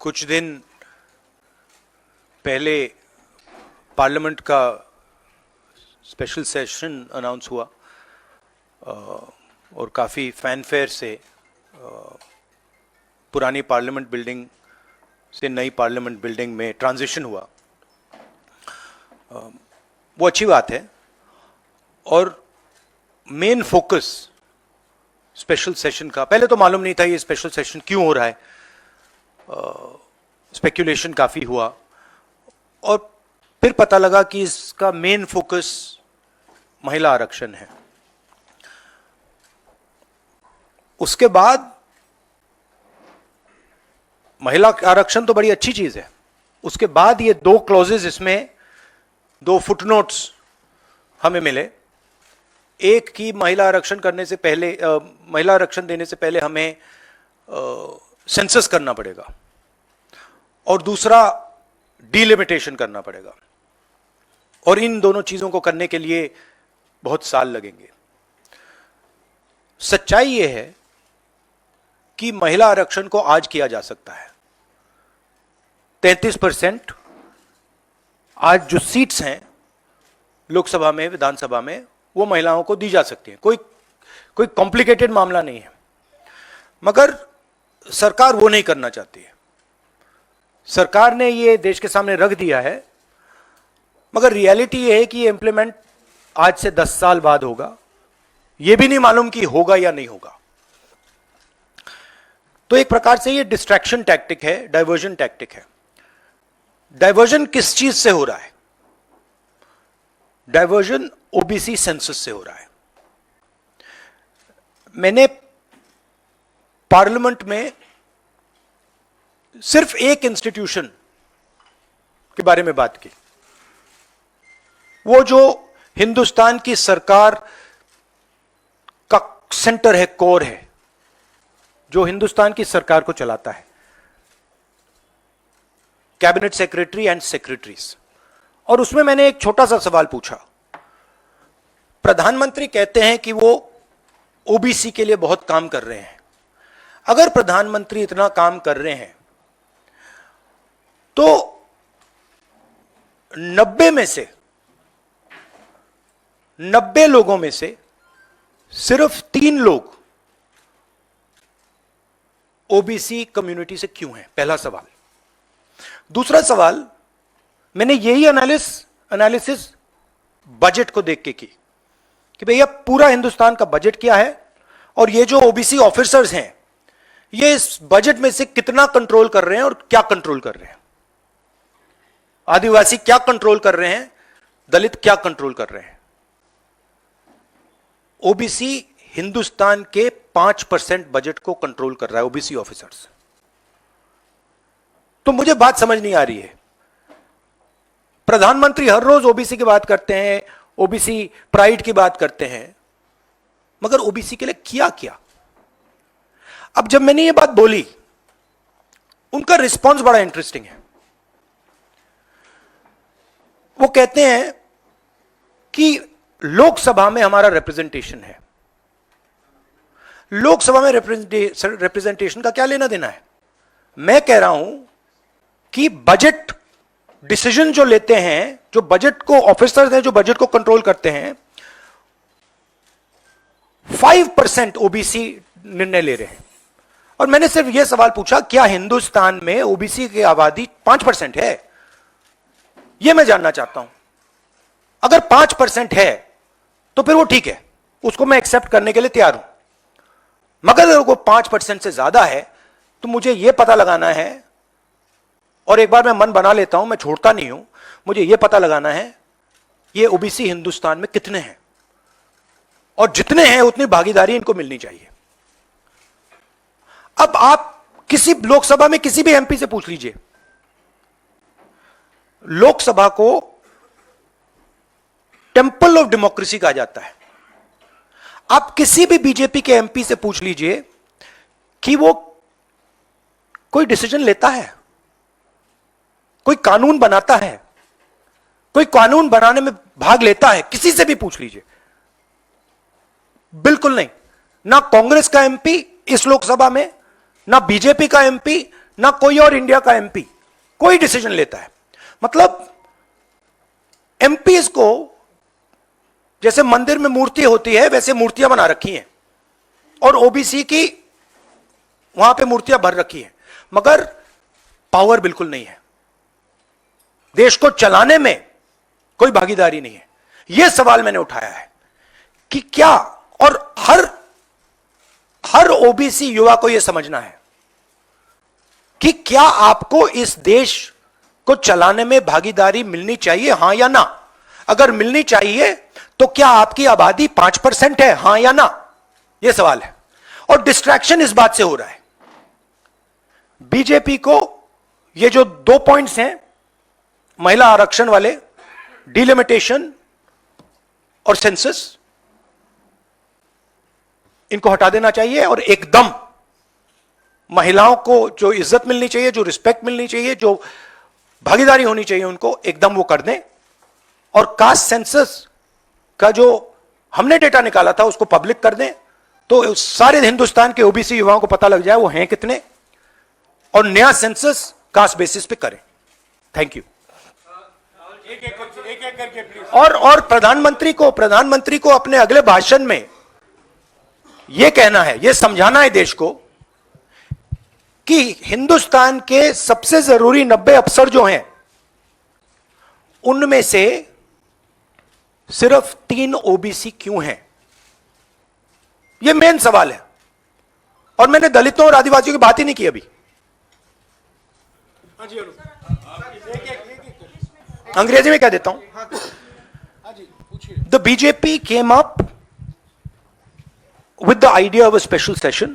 कुछ दिन पहले पार्लियामेंट का स्पेशल सेशन अनाउंस हुआ और काफ़ी फैनफेयर से पुरानी पार्लियामेंट बिल्डिंग से नई पार्लियामेंट बिल्डिंग में ट्रांजिशन हुआ। वो अच्छी बात है और मेन फोकस स्पेशल सेशन का, पहले तो मालूम नहीं था ये स्पेशल सेशन क्यों हो रहा है, स्पेक्यूलेशन काफ़ी हुआ और फिर पता लगा कि इसका मेन फोकस महिला आरक्षण है। उसके बाद महिला आरक्षण तो बड़ी अच्छी चीज है, उसके बाद ये दो क्लॉजेज, इसमें दो फुटनोट्स हमें मिले। एक की महिला आरक्षण करने से पहले, महिला आरक्षण देने से पहले हमें सेंसस करना पड़ेगा और दूसरा डिलिमिटेशन करना पड़ेगा और इन दोनों चीजों को करने के लिए बहुत साल लगेंगे। सच्चाई यह है कि महिला आरक्षण को आज किया जा सकता है। 33% आज जो सीट्स हैं लोकसभा में, विधानसभा में, वो महिलाओं को दी जा सकती हैं। कोई कॉम्प्लिकेटेड मामला नहीं है, मगर सरकार वो नहीं करना चाहती है। सरकार ने ये देश के सामने रख दिया है, मगर रियलिटी ये है कि ये इंप्लीमेंट आज से 10 साल बाद होगा। ये भी नहीं मालूम कि होगा या नहीं होगा। तो एक प्रकार से ये डिस्ट्रैक्शन टैक्टिक है, डाइवर्जन टैक्टिक है। डाइवर्जन किस चीज से हो रहा है? डाइवर्जन ओबीसी सेंसस से हो रहा है। मैंने पार्लियामेंट में सिर्फ एक इंस्टीट्यूशन के बारे में बात की, वो जो हिंदुस्तान की सरकार का सेंटर है, कोर है, जो हिंदुस्तान की सरकार को चलाता है, कैबिनेट सेक्रेटरी एंड सेक्रेटरीज। और उसमें मैंने एक छोटा सा सवाल पूछा। प्रधानमंत्री कहते हैं कि वो ओबीसी के लिए बहुत काम कर रहे हैं। अगर प्रधानमंत्री इतना काम कर रहे हैं तो 90 लोगों में से सिर्फ 3 लोग ओबीसी कम्युनिटी से क्यों हैं? पहला सवाल। दूसरा सवाल, मैंने यही एनालिसिस बजट को देख के की कि भैया पूरा हिंदुस्तान का बजट क्या है और ये जो ओबीसी ऑफिसर्स हैं ये इस बजट में से कितना कंट्रोल कर रहे हैं और क्या कंट्रोल कर रहे हैं। आदिवासी क्या कंट्रोल कर रहे हैं, दलित क्या कंट्रोल कर रहे हैं। ओबीसी हिंदुस्तान के 5% बजट को कंट्रोल कर रहा है, ओबीसी ऑफिसर्स। तो मुझे बात समझ नहीं आ रही है। प्रधानमंत्री हर रोज ओबीसी की बात करते हैं, ओबीसी प्राइड की बात करते हैं, मगर ओबीसी के लिए किया क्या? अब जब मैंने ये बात बोली, उनका रिस्पॉन्स बड़ा इंटरेस्टिंग है। वो कहते हैं कि लोकसभा में हमारा रिप्रेजेंटेशन है। लोकसभा में रिप्रेजेंटेशन का क्या लेना देना है? मैं कह रहा हूं कि बजट डिसीजन जो लेते हैं, जो बजट को ऑफिसर्स हैं, जो बजट को कंट्रोल करते हैं, 5% ओबीसी निर्णय ले रहे हैं। और मैंने सिर्फ यह सवाल पूछा, क्या हिंदुस्तान में ओबीसी की आबादी 5% है? यह मैं जानना चाहता हूं। अगर 5% है तो फिर वो ठीक है, उसको मैं एक्सेप्ट करने के लिए तैयार हूं। मगर अगर वो 5% से ज्यादा है तो मुझे यह पता लगाना है, और एक बार मैं मन बना लेता हूं, मैं छोड़ता नहीं हूं, मुझे यह पता लगाना है ये ओबीसी हिंदुस्तान में कितने हैं, और जितने हैं उतनी भागीदारी इनको मिलनी चाहिए। अब आप किसी लोकसभा में किसी भी एमपी से पूछ लीजिए, लोकसभा को टेंपल ऑफ डेमोक्रेसी कहा जाता है। आप किसी भी बीजेपी के एमपी से पूछ लीजिए कि वो कोई डिसीजन लेता है, कोई कानून बनाता है, कोई कानून बनाने में भाग लेता है, किसी से भी पूछ लीजिए। बिल्कुल नहीं। ना कांग्रेस का एमपी इस लोकसभा में, ना बीजेपी का एमपी, ना कोई और इंडिया का एमपी कोई डिसीजन लेता है। मतलब एमपीज को जैसे मंदिर में मूर्ति होती है वैसे मूर्तियां बना रखी हैं और ओबीसी की वहां पे मूर्तियां भर रखी हैं, मगर पावर बिल्कुल नहीं है, देश को चलाने में कोई भागीदारी नहीं है। यह सवाल मैंने उठाया है कि क्या, और हर ओबीसी युवा को यह समझना है कि क्या आपको इस देश को चलाने में भागीदारी मिलनी चाहिए, हां या ना? अगर मिलनी चाहिए तो क्या आपकी आबादी 5% है, हां या ना? यह सवाल है। और डिस्ट्रैक्शन इस बात से हो रहा है, बीजेपी को ये जो 2 पॉइंट्स हैं, महिला आरक्षण वाले, डिलिमिटेशन और सेंसस, इनको हटा देना चाहिए और एकदम महिलाओं को जो इज्जत मिलनी चाहिए, जो रिस्पेक्ट मिलनी चाहिए, जो भागीदारी होनी चाहिए, उनको एकदम वो कर दें। और कास्ट सेंसस का जो हमने डेटा निकाला था उसको पब्लिक कर दें, तो सारे हिंदुस्तान के ओबीसी युवाओं को पता लग जाए वो हैं कितने, और नया सेंसस कास्ट बेसिस पे करें। Thank you. एक करके प्लीज। और प्रधानमंत्री को अपने अगले भाषण में यह कहना है, यह समझाना है देश को कि हिंदुस्तान के सबसे जरूरी 90 अफसर जो हैं उनमें से सिर्फ 3 ओबीसी क्यों हैं? यह मेन सवाल है। और मैंने दलितों और आदिवासियों की बात ही नहीं की अभी। अंग्रेजी में कह देता हूं। The BJP came up with the idea of a special session.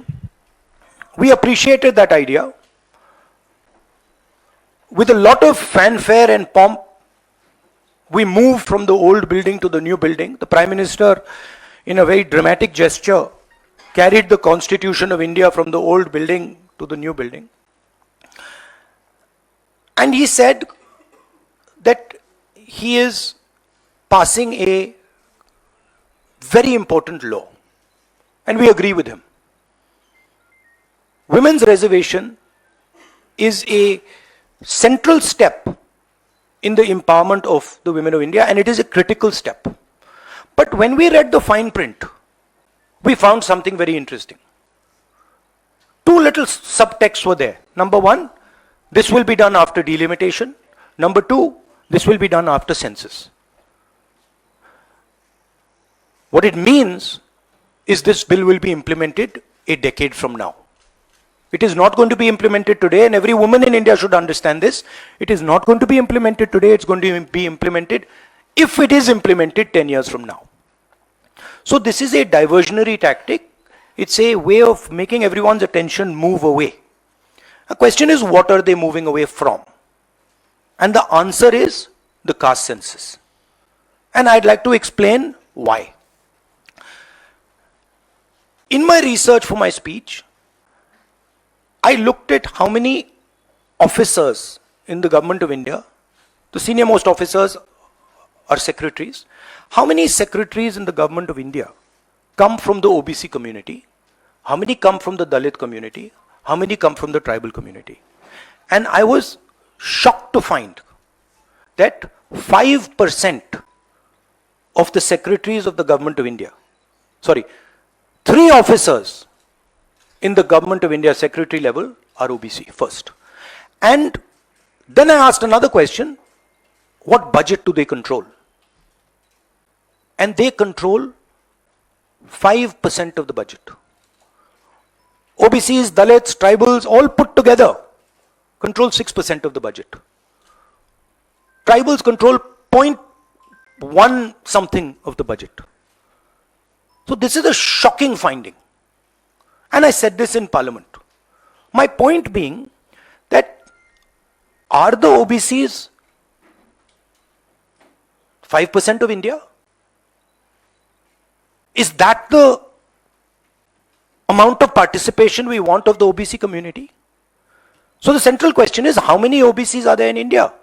We appreciated that idea. With a lot of fanfare and pomp, we moved from the old building to the new building. The Prime Minister, in a very dramatic gesture, carried the Constitution of India from the old building to the new building. And he said that he is passing a very important law. And we agree with him. Women's reservation is a central step in the empowerment of the women of India, and it is a critical step. But when we read the fine print, we found something very interesting. 2 little subtexts were there. Number 1, this will be done after delimitation. Number 2, this will be done after census. What it means is this bill will be implemented a decade from now. It is not going to be implemented today, and every woman in India should understand this. It is not going to be implemented today, it's going to be implemented, if it is implemented, 10 years from now. So this is a diversionary tactic. It's a way of making everyone's attention move away. The question is, what are they moving away from? And the answer is the caste census. And I'd like to explain why. In my research for my speech, I looked at how many officers in the government of India, the senior most officers are secretaries, how many secretaries in the government of India come from the OBC community, how many come from the Dalit community, how many come from the tribal community. And I was shocked to find that 5% of the secretaries of the government of India, 3 officers in the government of India secretary level are OBC first. And then I asked another question, what budget do they control? And they control 5% of the budget. OBCs, Dalits, tribals, all put together control 6% of the budget. Tribals control 0.1 something of the budget. So this is a shocking finding. And I said this in Parliament. My point being that are the OBCs 5% of India? Is that the amount of participation we want of the OBC community? So the central question is, how many OBCs are there in India?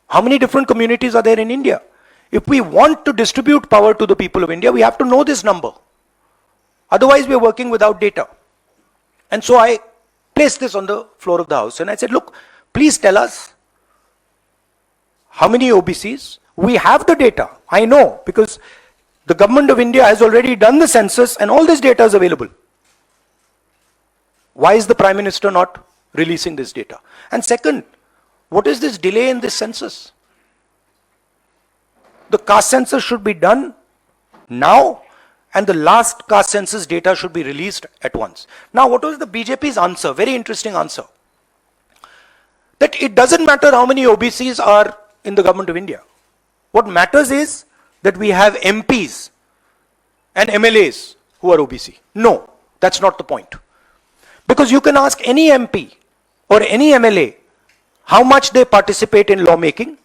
How many different communities are there in India? If we want to distribute power to the people of India, we have to know this number. Otherwise, we are working without data. And so I placed this on the floor of the House and I said, look, please tell us how many OBCs. We have the data. I know, because the government of India has already done the census and all this data is available. Why is the Prime Minister not releasing this data? And second, what is this delay in this census? The caste census should be done now, and the last caste census data should be released at once. Now, what was the BJP's answer? Very interesting answer. That it doesn't matter how many OBCs are in the government of India. What matters is that we have MPs and MLAs who are OBC. No, that's not the point. Because you can ask any MP or any MLA how much they participate in lawmaking,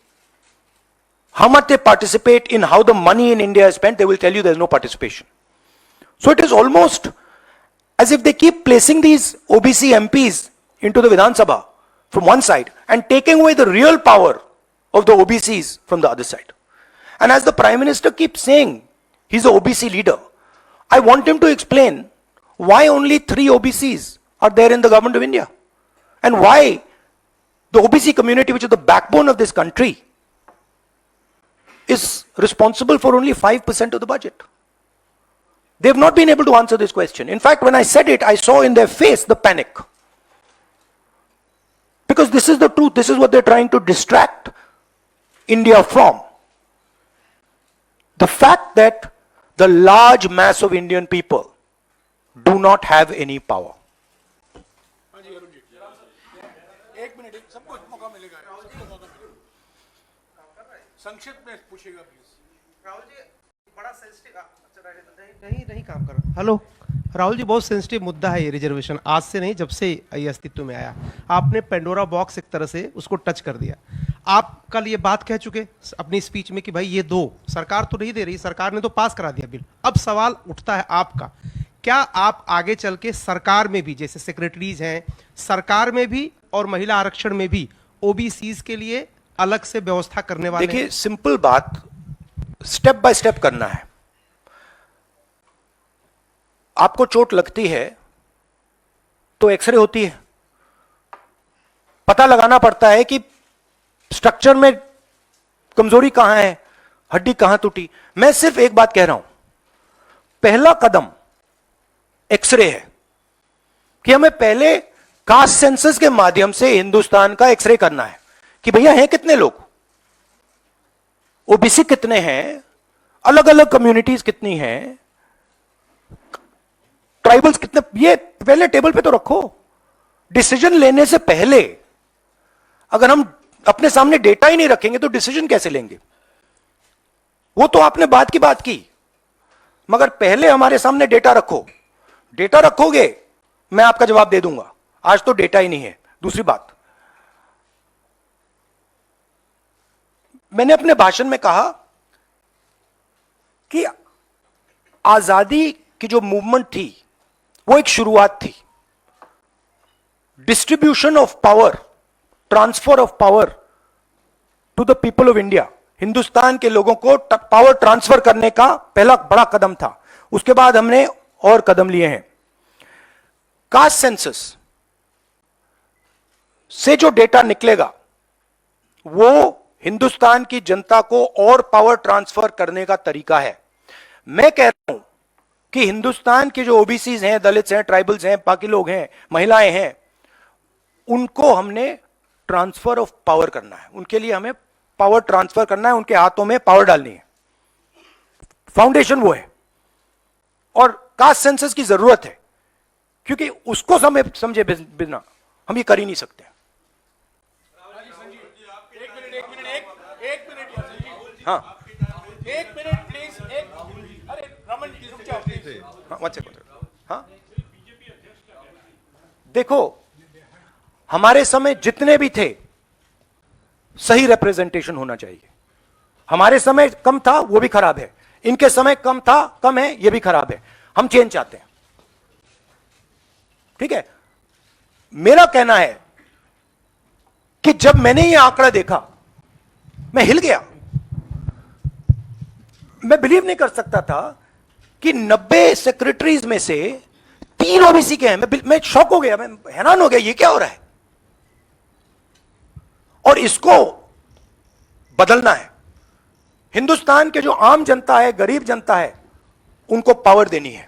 how much they participate in how the money in India is spent, they will tell you there's no participation. So it is almost as if they keep placing these OBC MPs into the Vidhan Sabha from one side and taking away the real power of the OBCs from the other side. And as the Prime Minister keeps saying, he's an OBC leader, I want him to explain why only 3 OBCs are there in the government of India. And why the OBC community, which is the backbone of this country, is responsible for only 5% of the budget. They have not been able to answer this question. In fact, when I said it, I saw in their face the panic. Because this is the truth, this is what they're trying to distract India from. The fact that the large mass of Indian people do not have any power. संक्षिप्त में पूछेगा please. Rahul ji बड़ा sensitive, नहीं काम कर रहा। Hello Rahul ji, बहुत sensitive मुद्दा है ये रिजर्वेशन। आज से नहीं, जब से ये अस्तित्व में आया, आपने पेंडोरा बॉक्स एक तरह से उसको टच कर दिया। आप कल ये बात कह चुके अपनी स्पीच में कि भाई ये दो, सरकार तो नहीं दे रही, सरकार ने तो पास करा दिया बिल। अब सवाल उठता है आपका, क्या आप आगे चल के सरकार में भी, जैसे सेक्रेटरीज हैं, सरकार में भी और महिला आरक्षण में भी ओबीसीज के लिए अलग से व्यवस्था करने वाले? देखिए, सिंपल बात, स्टेप बाय स्टेप करना है। आपको चोट लगती है तो एक्सरे होती है, पता लगाना पड़ता है कि स्ट्रक्चर में कमजोरी कहां है, हड्डी कहां टूटी। मैं सिर्फ एक बात कह रहा हूं, पहला कदम एक्सरे है कि हमें पहले कास्ट सेंसस के माध्यम से हिंदुस्तान का एक्सरे करना है कि भैया हैं कितने लोग, ओबीसी कितने हैं, अलग अलग कम्युनिटीज कितनी हैं, ट्राइबल्स कितने, ये पहले टेबल पे तो रखो। डिसीजन लेने से पहले अगर हम अपने सामने डेटा ही नहीं रखेंगे तो डिसीजन कैसे लेंगे? वो तो आपने बात की बात की, मगर पहले हमारे सामने डेटा रखो। डेटा रखोगे मैं आपका जवाब दे दूंगा, आज तो डेटा ही नहीं है। दूसरी बात, मैंने अपने भाषण में कहा कि आजादी की जो मूवमेंट थी वो एक शुरुआत थी। Distribution of power, transfer of power to the people of India, Hindustan के लोगों को पावर ट्रांसफर करने का पहला बड़ा कदम था। उसके बाद हमने और कदम लिए हैं। कास्ट सेंसस से जो डेटा निकलेगा वो हिंदुस्तान की जनता को और पावर ट्रांसफर करने का तरीका है। मैं कह रहा हूं कि हिंदुस्तान के जो ओबीसीज हैं, दलित्स हैं, ट्राइबल्स हैं, बाकी लोग हैं, महिलाएं हैं, उनको हमने ट्रांसफर ऑफ पावर करना है। उनके लिए हमें पावर ट्रांसफर करना है, उनके हाथों में पावर डालनी है। फाउंडेशन वो है, और कास्ट सेंसस की जरूरत है, क्योंकि उसको समझे बिना हम ये कर ही नहीं सकते। हाँ, एक मिनट प्लीज, अरे रमन जी रुक जाओ प्लीज। हाँ, देखो, हमारे समय जितने भी थे सही रिप्रेजेंटेशन होना चाहिए। हमारे समय कम था, वो भी खराब है। इनके समय कम था, कम है, ये भी खराब है। हम चेंज चाहते हैं, ठीक है। मेरा कहना है कि जब मैंने ये आंकड़ा देखा मैं हिल गया। मैं बिलीव नहीं कर सकता था कि 90 सेक्रेटरीज में से 3 ओबीसी के हैं। मैं शॉक हो गया, मैं हैरान हो गया, ये क्या हो रहा है? और इसको बदलना है। हिंदुस्तान के जो आम जनता है, गरीब जनता है, उनको पावर देनी है।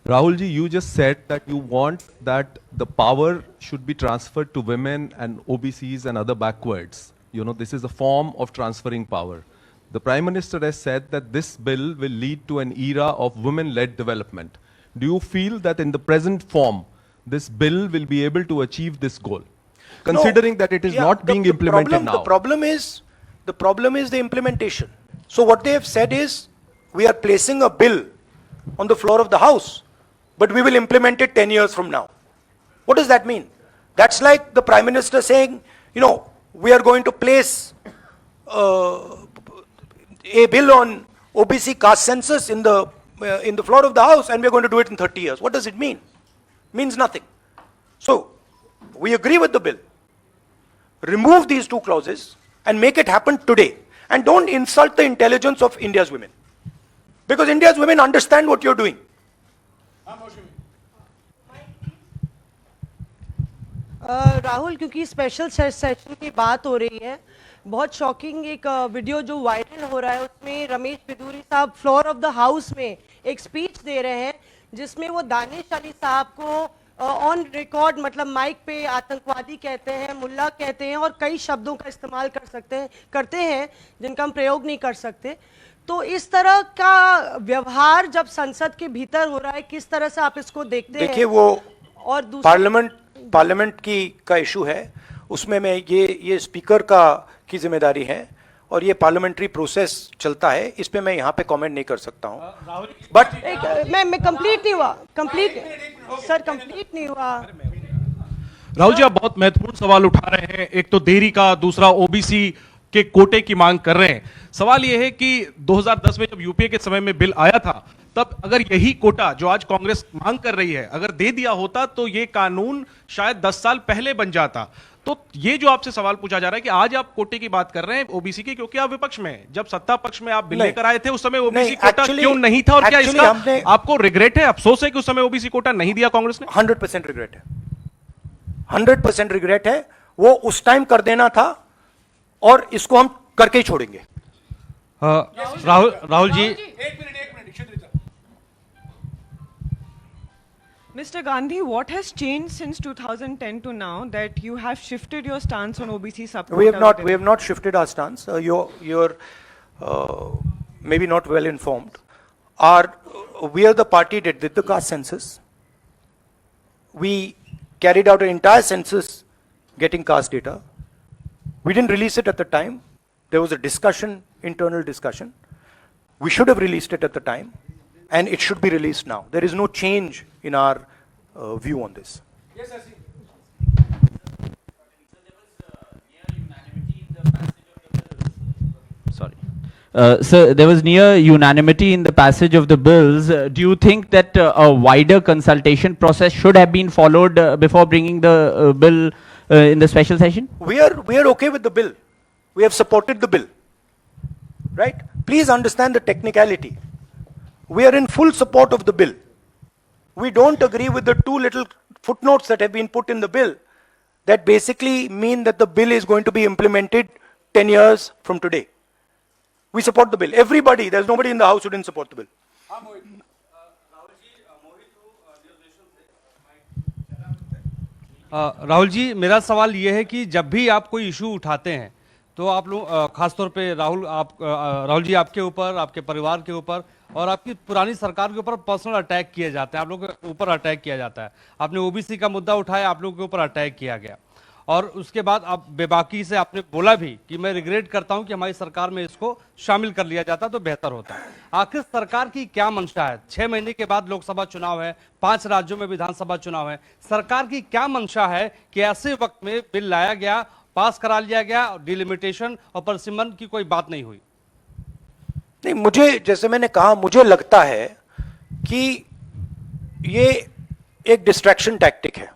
Rahul ji, you just said that you want that the power should be transferred to women and OBCs and other backwards. You know, this is a form of transferring power. The Prime Minister has said that this bill will lead to an era of women-led development. Do you feel that in the present form, this bill will be able to achieve this goal? Considering No, that it is yeah, not being implemented now. The problem is the implementation. So what they have said is, we are placing a bill on the floor of the House, but we will implement it 10 years from now. What does that mean? That's like the Prime Minister saying, you know, we are going to place a bill on OBC caste census in the floor of the House, and we are going to do it in 30 years. What does it mean? Means nothing. So we agree with the bill. Remove these 2 clauses and make it happen today. And don't insult the intelligence of India's women. Because India's women understand what you're doing. Rahul, क्योंकि special session की बात हो रही है, बहुत shocking एक video जो viral हो रहा है, उसमें रमेश बिदूरी साहब फ्लोर ऑफ द हाउस में एक स्पीच दे रहे हैं, जिसमें वो दानिश अली साहब को ऑन रिकॉर्ड, मतलब माइक पे आतंकवादी कहते हैं, मुल्ला कहते हैं और कई शब्दों का इस्तेमाल करते हैं जिनका हम प्रयोग नहीं कर सकते। तो इस तरह का व्यवहार जब संसद के भीतर हो रहा है, किस तरह से आप इसको देखते हैं? देखिए, वो और पार्लियामेंट का इशू है, उसमें मैं ये स्पीकर की जिम्मेदारी है और ये पार्लियामेंट्री प्रोसेस चलता है, इस पे मैं यहाँ पे कमेंट नहीं कर सकता हूँ। बट मैं कंप्लीट नहीं हुआ, कंप्लीट नहीं हुआ। राहुल जी, आप बहुत महत्वपूर्ण सवाल उठा रहे हैं। एक तो देरी का, दूसरा ओबीसी के कोटे की मांग कर रहे हैं। सवाल यह है कि 2010 में जब यूपीए के समय में बिल आया था, तब अगर यही कोटा जो आज कांग्रेस मांग कर रही है अगर दे दिया होता तो ये कानून शायद 10 साल पहले बन जाता। तो ये जो आपसे सवाल पूछा जा रहा है कि आज आप कोटे की बात कर रहे हैं ओबीसी की, क्योंकि आप विपक्ष में हैं। जब सत्ता पक्ष में आप बिल लेकर आए थे उस समय ओबीसी कोटा क्यों नहीं था, और क्या इसका आपको रिग्रेट है, अफसोस है कि उस समय ओबीसी कोटा नहीं दिया कांग्रेस ने? 100% रिग्रेट है, 100% रिग्रेट है। वो उस टाइम कर देना था और इसको हम करके ही छोड़ेंगे। राहुल जी, एक minute Mr. Gandhi, what has changed since 2010 to now that you have shifted your stance on OBC support? We have not shifted our stance. You're maybe not well informed. We are the party that did the caste census. We carried out an entire census getting caste data. We didn't release it at the time. There was a discussion, internal discussion. We should have released it at the time, and it should be released now. There is no change in our view on this. Yes, sir. Sir, there was near unanimity in the passage of the bills. Do you think that a wider consultation process should have been followed before bringing the bill in the special session? We are okay with the bill. We have supported the bill. Right? Please understand the technicality. We are in full support of the bill. We don't agree with the 2 little footnotes that have been put in the bill that basically mean that the bill is going to be implemented 10 years from today. We support the bill. Everybody, there's nobody in the house who didn't support the bill. Rahul ji, मेरा सवाल ये है कि जब भी आप कोई issue उठाते हैं तो आप लोग खासतौर पे राहुल जी, आपके ऊपर, आपके परिवार के ऊपर और आपकी पुरानी सरकार के ऊपर पर्सनल अटैक किए जाते हैं, आप लोगों के ऊपर अटैक किया जाता है। आपने ओबीसी का मुद्दा उठाया, आप लोगों के ऊपर अटैक किया गया और उसके बाद आप बेबाकी से आपने बोला भी कि मैं रिग्रेट करता हूं कि हमारी सरकार में इसको शामिल कर लिया जाता तो बेहतर होता। आखिर सरकार की क्या मंशा है? 6 महीने के बाद लोकसभा चुनाव है, 5 राज्यों में विधानसभा चुनाव है, सरकार की क्या मंशा है कि ऐसे वक्त में बिल लाया गया, पास करा लिया गया, डिलिमिटेशन और परसिमन की कोई बात नहीं हुई? नहीं, मुझे, जैसे मैंने कहा, मुझे लगता है कि ये एक डिस्ट्रैक्शन टैक्टिक है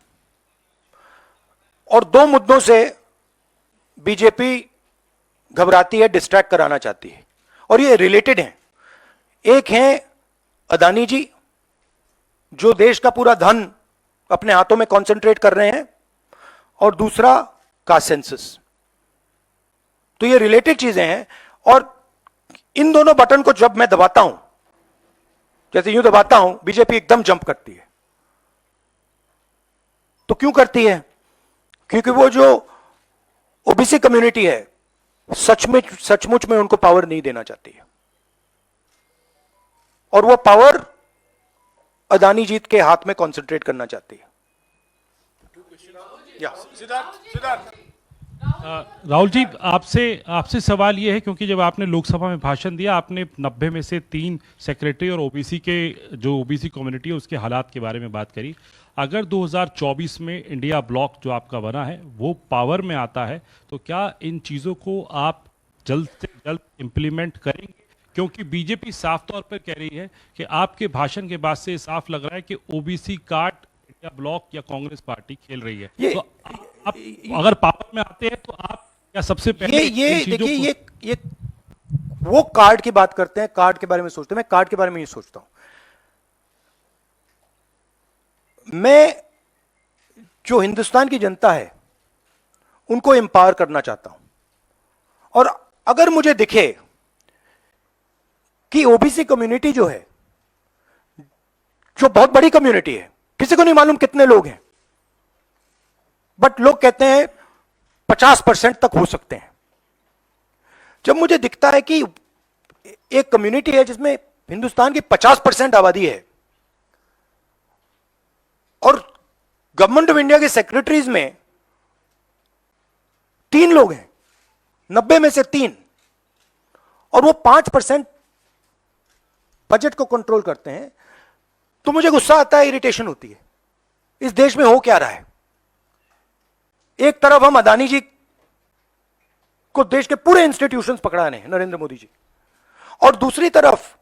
और 2 मुद्दों से बीजेपी घबराती है, डिस्ट्रैक्ट कराना चाहती है और ये रिलेटेड हैं। एक है अदानी जी जो देश का पूरा धन अपने हाथों में कंसंट्रेट कर रहे हैं, और दूसरा कास्ट सेंसस। तो ये रिलेटेड चीजें हैं, और इन दोनों बटन को जब मैं दबाता हूं, जैसे यूं दबाता हूं, बीजेपी एकदम जंप करती है। तो क्यों करती है? क्योंकि वो जो ओबीसी कम्युनिटी है, सचमुच में उनको पावर नहीं देना चाहती है, और वो पावर अदानी जी के हाथ में कंसंट्रेट करना चाहती है। राहुल जी, आपसे सवाल ये है, क्योंकि जब आपने लोकसभा में भाषण दिया, आपने 90 में से 3 सेक्रेटरी और ओबीसी के जो ओबीसी कम्युनिटी है उसके हालात के बारे में बात करी। अगर 2024 में इंडिया ब्लॉक जो आपका बना है वो पावर में आता है, तो क्या इन चीज़ों को आप जल्द से जल्द इम्प्लीमेंट करेंगे? क्योंकि बीजेपी साफ तौर पर कह रही है कि आपके भाषण के बाद से साफ लग रहा है कि ओबीसी कार्ड इंडिया ब्लॉक या कांग्रेस पार्टी खेल रही है। तो आप अगर पावर में आते हैं तो आप क्या सबसे पहले ये देखिए, ये वो कार्ड की बात करते हैं, कार्ड के बारे में सोचते हैं, मैं कार्ड के बारे में नहीं सोचता हूं। मैं जो हिंदुस्तान की जनता है उनको एम्पावर करना चाहता हूं, और अगर मुझे दिखे कि ओबीसी कम्युनिटी जो है, जो बहुत बड़ी कम्युनिटी है, किसी को नहीं मालूम कितने लोग हैं, बट लोग कहते हैं 50% तक हो सकते हैं। जब मुझे दिखता है कि एक कम्युनिटी है जिसमें हिंदुस्तान की 50% आबादी है, और गवर्नमेंट ऑफ इंडिया के सेक्रेटरीज में 3 लोग हैं, 90 में से 3, और वो 5% बजट को कंट्रोल करते हैं, तो मुझे गुस्सा आता है, इरिटेशन होती है। इस देश में हो क्या रहा है? एक तरफ हम अदानी जी को देश के पूरे इंस्टीट्यूशंस पकड़ाने हैं, नरेंद्र मोदी जी, और दूसरी तरफ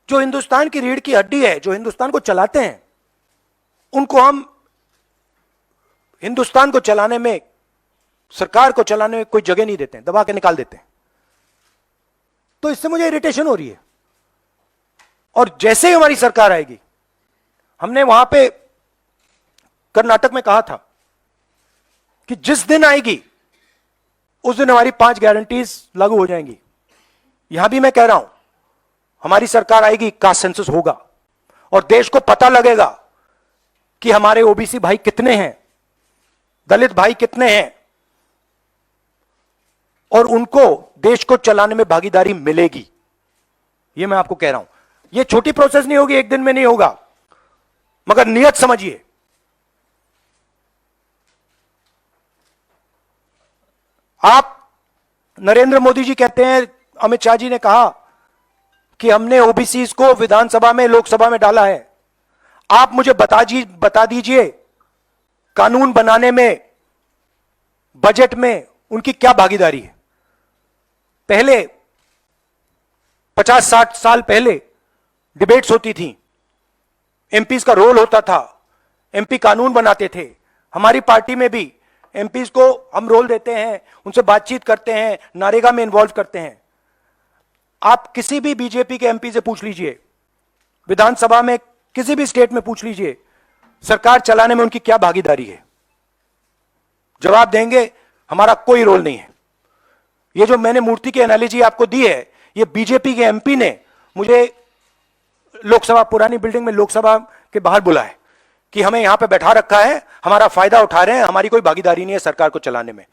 जो हिंदुस्तान की रीढ़ की हड्डी है, जो हिंदुस्तान को चलाते हैं, उनको हम हिंदुस्तान को चलाने में, सरकार को चलाने में कोई जगह नहीं देते हैं, दबा के निकाल देते हैं। तो इससे मुझे इरिटेशन हो रही है। और जैसे ही हमारी सरकार आएगी, हमने वहां पे कर्नाटक में कहा था कि जिस दिन आएगी उस दिन हमारी 5 गारंटीज लागू हो जाएंगी। यहां भी मैं कह रहा हूं, हमारी सरकार आएगी, कास्ट सेंसस होगा, और देश को पता लगेगा कि हमारे ओबीसी भाई कितने हैं, दलित भाई कितने हैं, और उनको देश को चलाने में भागीदारी मिलेगी। यह मैं आपको कह रहा हूं। यह छोटी प्रोसेस नहीं होगी, एक दिन में नहीं होगा, मगर नियत समझिए। आप, नरेंद्र मोदी जी कहते हैं, अमित शाह जी ने कहा कि हमने ओबीसी को विधानसभा में, लोकसभा में डाला है। आप मुझे बता दीजिए कानून बनाने में, बजट में उनकी क्या भागीदारी है। पहले 50-60 साल पहले डिबेट्स होती थी, एमपीज का रोल होता था, एमपी कानून बनाते थे। हमारी पार्टी में भी एमपीज को हम रोल देते हैं, उनसे बातचीत करते हैं, नारेगा में इन्वॉल्व करते हैं। आप किसी भी बीजेपी के एमपी से पूछ लीजिए, विधानसभा में किसी भी स्टेट में पूछ लीजिए, सरकार चलाने में उनकी क्या भागीदारी है। जवाब देंगे, हमारा कोई रोल नहीं है। ये जो मैंने मूर्ति की एनालॉजी आपको दी है, ये बीजेपी के एमपी ने मुझे लोकसभा, पुरानी बिल्डिंग में लोकसभा के बाहर बुलाया कि हमें यहां पे बैठा रखा है, हमारा फायदा उठा रहे हैं, हमारी कोई भागीदारी नहीं है सरकार को चलाने में।